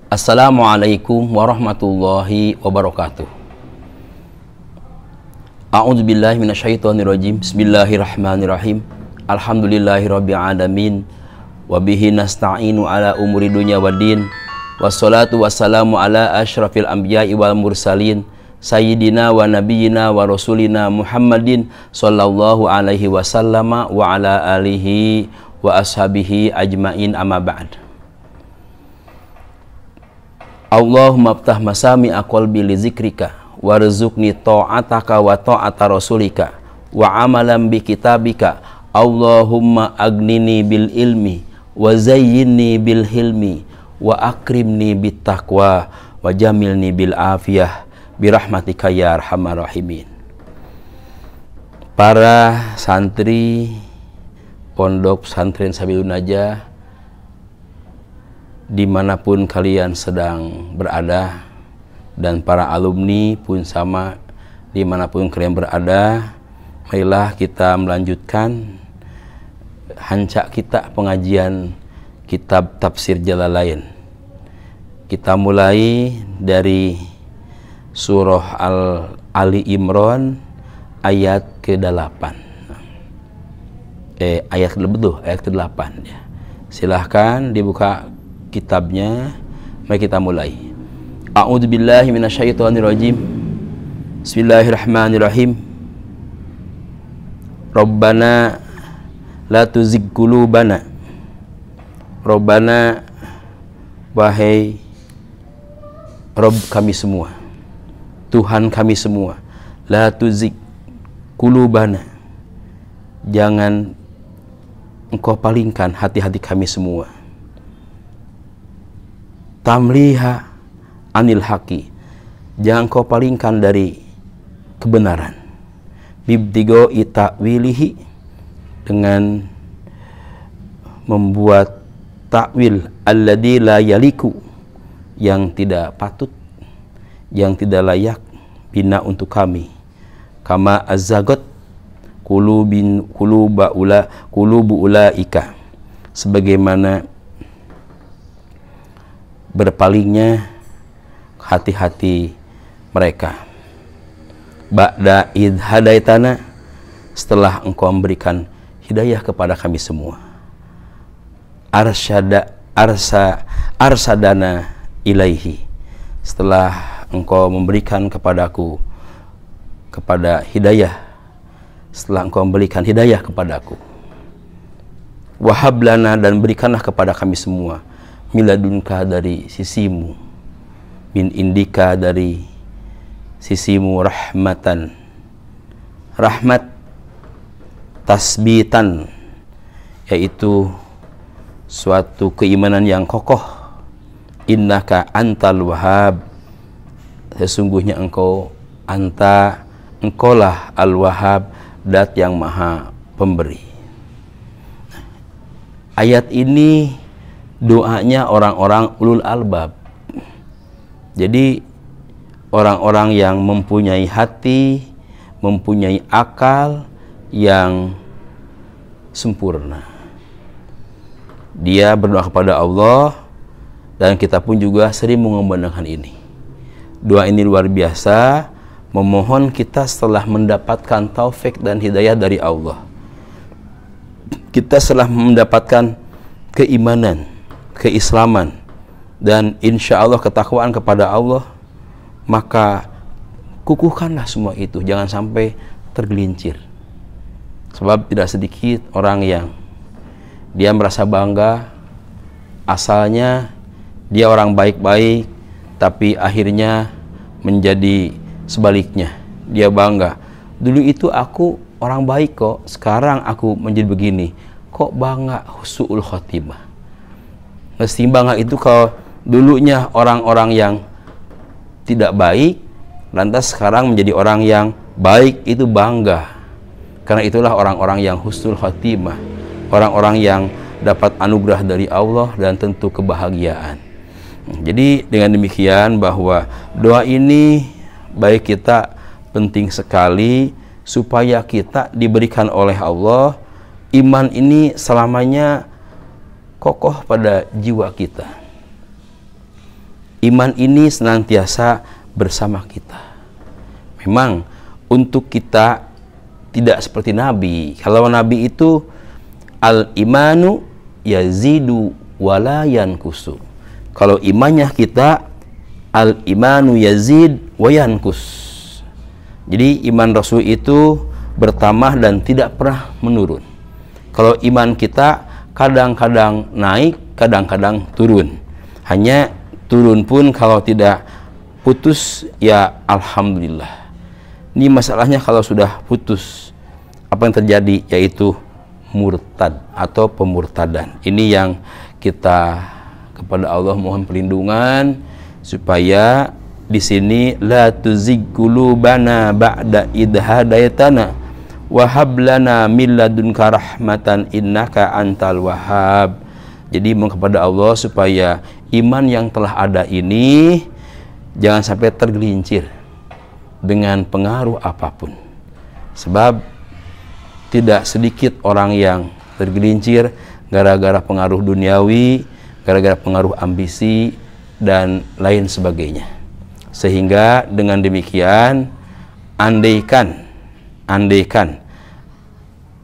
Assalamualaikum warahmatullahi wabarakatuh. A'udzubillahi minasyaitonirrajim. Bismillahirrahmanirrahim. Alhamdulillahirabbil alamin. Wa bihi nasta'inu ala umuri dunya waddin. Wassalatu wassalamu ala asyrafil anbiya'i wal mursalin. Sayyidina wa nabiyyina wa rasulina Muhammadin sallallahu alaihi wasallama wa ala alihi wa ashabihi ajmain, amma ba'd. Allahumma aftah masami'a qalbi li zikrika warzuqni ta'ataka wa ta'ata rasulika wa amalan bi kitabika. Allahumma agnini bil ilmi wa zayyinni bil hilmi wa akrimni bit taqwa wa jamilni bil afiyah birahmatika ya arhamar rahimin. Para santri Pondok Pesantren Sabilun Najah dimanapun kalian sedang berada, dan para alumni pun sama dimanapun kalian berada, marilah kita melanjutkan hancak kita pengajian kitab Tafsir Jalalain. Kita mulai dari surah Ali Imran ayat ke-8. Ayat ke-8 ya. Silahkan dibuka kitabnya, mari kita mulai. A'udzubillahi minasyaitonirrajim. Bismillahirrahmanirrahim. Rabbana la tuzigh qulubana. Rabbana, wahai Rabb kami semua, Tuhan kami semua, la tuzigh qulubana, jangan engkau palingkan hati-hati kami semua. Tamliha anil haqi, jangan kau palingkan dari kebenaran. Bibtigo ta'wilihi, dengan membuat takwil alladzi la yaliku, yang tidak patut, yang tidak layak bina untuk kami. Kama azzagot qulubu ulaika, sebagaimana berpalingnya hati-hati mereka. Ba'da id hadaitana, setelah engkau memberikan hidayah kepada kami semua. Arsadana ilaihi, setelah engkau memberikan kepadaku hidayah, setelah engkau memberikan hidayah kepadaku. Wahablana, dan berikanlah kepada kami semua miladunka, dari sisimu, min indika, dari sisimu, rahmatan, rahmat, tasbitan, yaitu suatu keimanan yang kokoh. Innaka antal wahhab, sesungguhnya engkaulah al-wahhab, dat yang maha pemberi. Ayat ini doanya orang-orang ulul albab. Jadi orang-orang yang mempunyai hati, mempunyai akal yang sempurna. Dia berdoa kepada Allah, dan kita pun juga sering mengumandangkan ini. Doa ini luar biasa, memohon kita setelah mendapatkan taufik dan hidayah dari Allah. Kita setelah mendapatkan keimanan, keislaman, dan insya Allah ketakwaan kepada Allah, maka kukuhkanlah semua itu, jangan sampai tergelincir. Sebab tidak sedikit orang yang dia merasa bangga, asalnya dia orang baik-baik, tapi akhirnya menjadi sebaliknya. Dia bangga, dulu itu aku orang baik kok, sekarang aku menjadi begini. Kok bangga, su'ul khotimah. Mesti bangga itu kalau dulunya orang-orang yang tidak baik, lantas sekarang menjadi orang yang baik, itu bangga. Karena itulah orang-orang yang husnul khotimah, orang-orang yang dapat anugerah dari Allah dan tentu kebahagiaan. Jadi dengan demikian bahwa doa ini baik kita penting sekali supaya kita diberikan oleh Allah iman ini selamanya kokoh pada jiwa kita. iman ini senantiasa bersama kita. Memang untuk kita tidak seperti Nabi. Kalau Nabi itu al-imanu yazidu wala yankusu. Kalau imannya kita al-imanu yazid wa yankus. Jadi iman Rasul itu bertambah dan tidak pernah menurun. Kalau iman kita kadang-kadang naik, kadang-kadang turun. Hanya turun pun kalau tidak putus, ya alhamdulillah. Ini masalahnya kalau sudah putus, apa yang terjadi? Yaitu murtad atau pemurtadan. Ini yang kita kepada Allah mohon perlindungan supaya di sini la tuzigh qulubana ba'da idh hadaitana wa hab lana min ladunka rahmatan innaka antal wahhab. Jadi mohon kepada Allah supaya iman yang telah ada ini jangan sampai tergelincir dengan pengaruh apapun. Sebab tidak sedikit orang yang tergelincir gara-gara pengaruh duniawi, gara-gara pengaruh ambisi dan lain sebagainya. Sehingga dengan demikian andaikan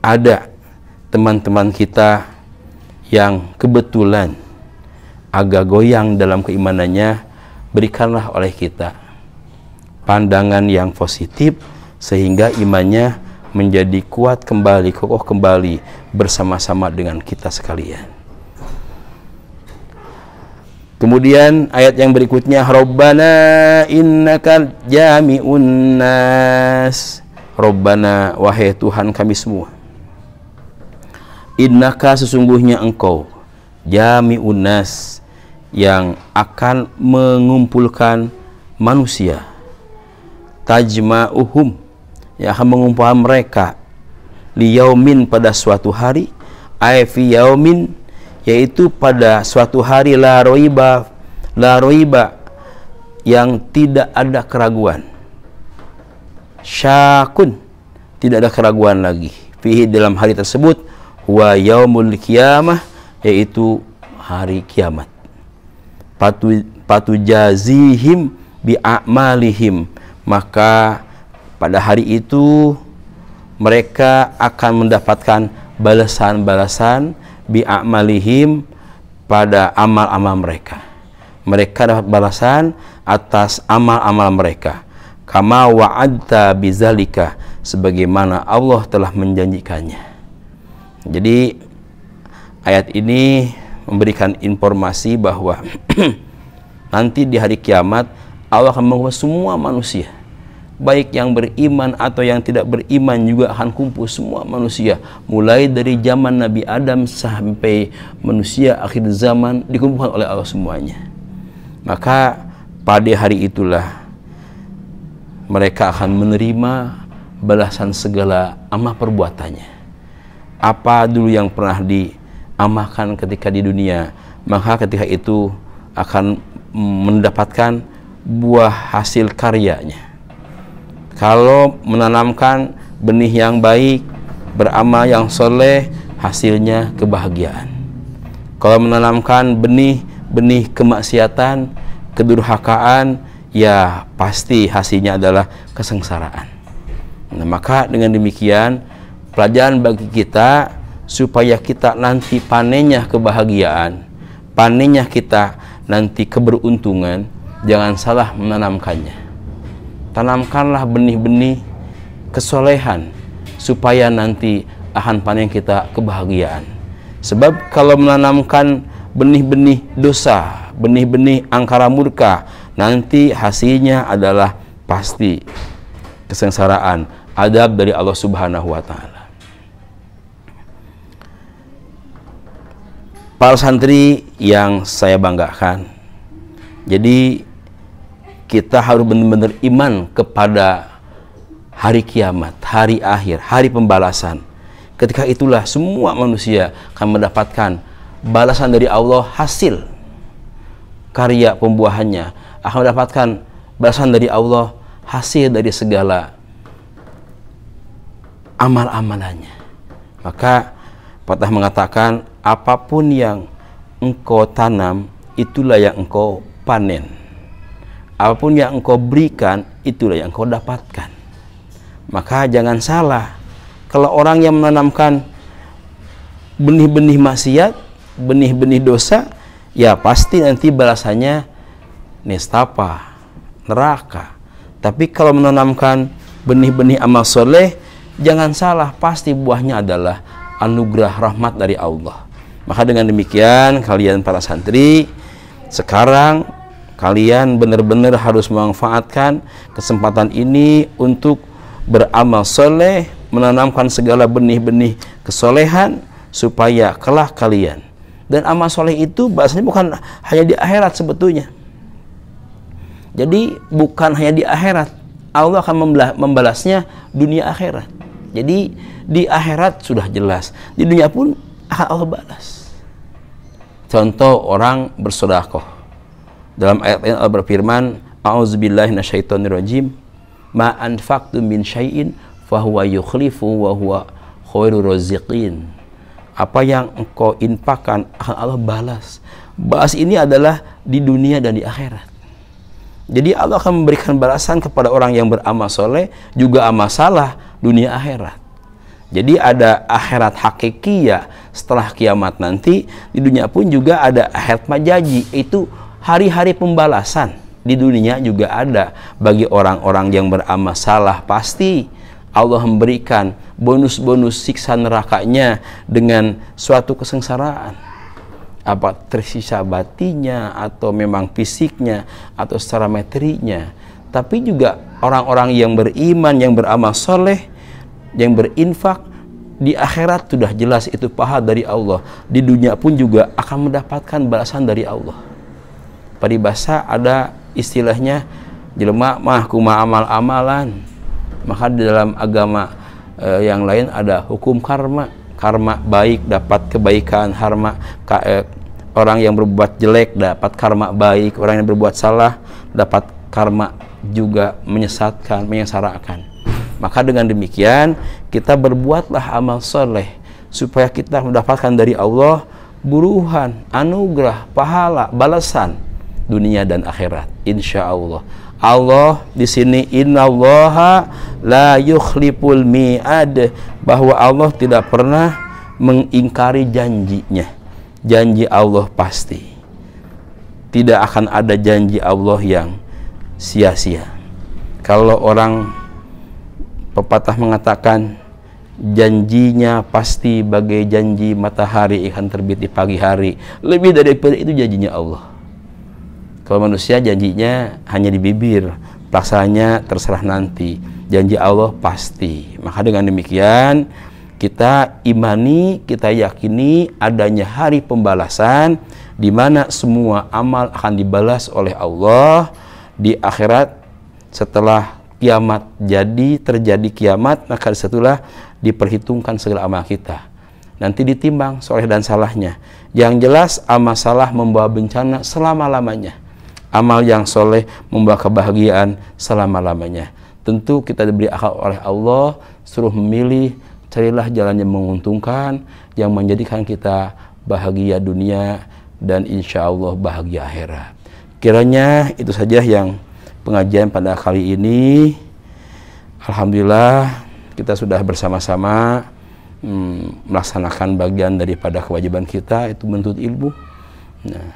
ada teman-teman kita yang kebetulan agak goyang dalam keimanannya, berikanlah oleh kita pandangan yang positif sehingga imannya menjadi kuat kembali, kokoh kembali bersama-sama dengan kita sekalian. Kemudian ayat yang berikutnya, Rabbana innaka jami'un nas. Rabbana, wahai Tuhan kami semua, innaka sesungguhnya engkau, jami'un nas, yang akan mengumpulkan manusia, tajma'uhum, yang akan mengumpulkan mereka, liyaumin, pada suatu hari, ay fi yaumin, yaitu pada suatu hari, la roiba, yang tidak ada keraguan, syakun, tidak ada keraguan lagi, fihi, dalam hari tersebut, wa yaumul qiyamah, yaitu hari kiamat, patujazihim bi'amalihim, maka pada hari itu mereka akan mendapatkan balasan-balasan bi'amalihim, pada amal-amal mereka. Mereka dapat balasan atas amal-amal mereka. Kama wa'adta bizalika, sebagaimana Allah telah menjanjikannya. Jadi ayat ini memberikan informasi bahwa nanti di hari kiamat Allah akan mengumpulkan semua manusia, baik yang beriman atau yang tidak beriman juga akan kumpul semua manusia, mulai dari zaman Nabi Adam sampai manusia akhir zaman dikumpulkan oleh Allah semuanya. Maka pada hari itulah mereka akan menerima balasan segala amal perbuatannya. Apa dulu yang pernah diamalkan ketika di dunia, maka ketika itu akan mendapatkan buah hasil karyanya. Kalau menanamkan benih yang baik, beramal yang soleh, hasilnya kebahagiaan. Kalau menanamkan benih kemaksiatan, kedurhakaan, ya pasti hasilnya adalah kesengsaraan. Nah, maka dengan demikian pelajaran bagi kita supaya kita nanti panennya kebahagiaan, panennya kita nanti keberuntungan, jangan salah menanamkannya. Tanamkanlah benih-benih kesolehan supaya nanti akan panen kita kebahagiaan. Sebab kalau menanamkan benih-benih dosa, benih-benih angkara murka, nanti hasilnya adalah pasti kesengsaraan, adab dari Allah Subhanahu wa Ta'ala. Para santri yang saya banggakan, jadi kita harus benar-benar iman kepada hari kiamat, hari akhir, hari pembalasan. Ketika itulah semua manusia akan mendapatkan balasan dari Allah, hasil karya pembuahannya, akan mendapatkan balasan dari Allah, hasil dari segala amal-amalannya. Maka patah mengatakan, apapun yang engkau tanam, itulah yang engkau panen. apapun yang engkau berikan, itulah yang engkau dapatkan. Maka jangan salah, kalau orang yang menanamkan benih-benih maksiat, benih-benih dosa, ya pasti nanti balasannya nestapa, neraka. Tapi kalau menanamkan benih-benih amal soleh, jangan salah, pasti buahnya adalah anugerah rahmat dari Allah. Maka dengan demikian, kalian para santri, sekarang kalian benar-benar harus memanfaatkan kesempatan ini untuk beramal soleh, menanamkan segala benih-benih kesolehan, supaya kelak kalian. Dan amal soleh itu bahasanya bukan hanya di akhirat sebetulnya. Jadi bukan hanya di akhirat, Allah akan membalasnya dunia akhirat. Jadi di akhirat sudah jelas, di dunia pun akan Allah balas. Contoh orang bersedekah. Dalam ayat ini Allah berfirman, A'udzubillahi minasyaitonirrajim, ma anfaqtum min syai'in fahuwa yukhlifu wa huwa khairur raziqin. Apa yang engkau infakkan akan Allah balas. Balas ini adalah di dunia dan di akhirat. Jadi Allah akan memberikan balasan kepada orang yang beramal soleh, juga amal salah, dunia akhirat. Jadi ada akhirat hakikiyah setelah kiamat nanti, di dunia pun juga ada akhirat majazi, itu hari-hari pembalasan. Di dunia juga ada bagi orang-orang yang beramal salah, pasti Allah memberikan bonus-bonus siksa nerakanya dengan suatu kesengsaraan, apa tersisa batinnya atau memang fisiknya atau secara materinya. Tapi juga orang-orang yang beriman, yang beramal soleh, yang berinfak, di akhirat sudah jelas itu pahala dari Allah. Di dunia pun juga akan mendapatkan balasan dari Allah. Paribasa ada istilahnya, jelema mah kumaha amal-amalan. Maka di dalam agama yang lain ada hukum karma. Karma baik dapat kebaikan, orang yang berbuat jelek dapat karma baik, orang yang berbuat salah dapat karma juga menyesatkan, menyengsarakan. Maka dengan demikian kita berbuatlah amal soleh supaya kita mendapatkan dari Allah buruhan, anugerah, pahala, balasan dunia dan akhirat, insya Allah. Allah di sini innallaha la yukhliful mi'ad, bahwa Allah tidak pernah mengingkari janjinya. Janji Allah pasti. Tidak akan ada janji Allah yang sia-sia. Kalau orang pepatah mengatakan janjinya pasti bagai janji matahari akan terbit di pagi hari, lebih daripada itu janjinya Allah. Kalau manusia janjinya hanya di bibir, pelaksananya terserah nanti. Janji Allah pasti. Maka dengan demikian kita imani, kita yakini adanya hari pembalasan di mana semua amal akan dibalas oleh Allah di akhirat. Setelah kiamat terjadi kiamat, maka setelah diperhitungkan segala amal kita. Nanti ditimbang soleh dan salahnya. Yang jelas amal salah membawa bencana selama-lamanya. Amal yang soleh membawa kebahagiaan selama-lamanya. Tentu kita diberi akal oleh Allah, suruh memilih, carilah jalan yang menguntungkan, yang menjadikan kita bahagia dunia dan insya Allah bahagia akhirat. Kiranya itu saja yang pengajian pada kali ini. Alhamdulillah kita sudah bersama-sama melaksanakan bagian daripada kewajiban kita, itu menuntut ilmu. Nah,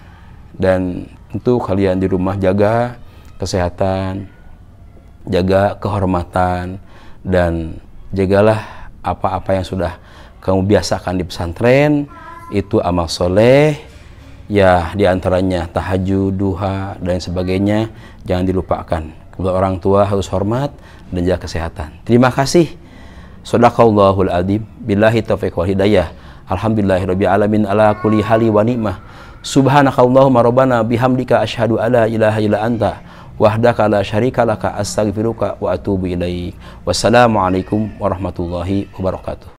dan tentu kalian di rumah jaga kesehatan, jaga kehormatan, dan jagalah apa-apa yang sudah kamu biasakan di pesantren. Itu amal soleh, ya diantaranya tahajud, duha, dan sebagainya. Jangan dilupakan. Kepada orang tua harus hormat dan jaga kesehatan. Terima kasih. Shadaqallahul adzim. Billahi taufiq wal hidayah. Alhamdulillahirabbil alamin ala kulli hali wa ni'mah. Subhanakallahumma rabbana bihamdika asyhadu alla ilaha illa anta wahdaka la syarika laka astaghfiruka wa atubu ilaik. Wassalamualaikum warahmatullahi wabarakatuh.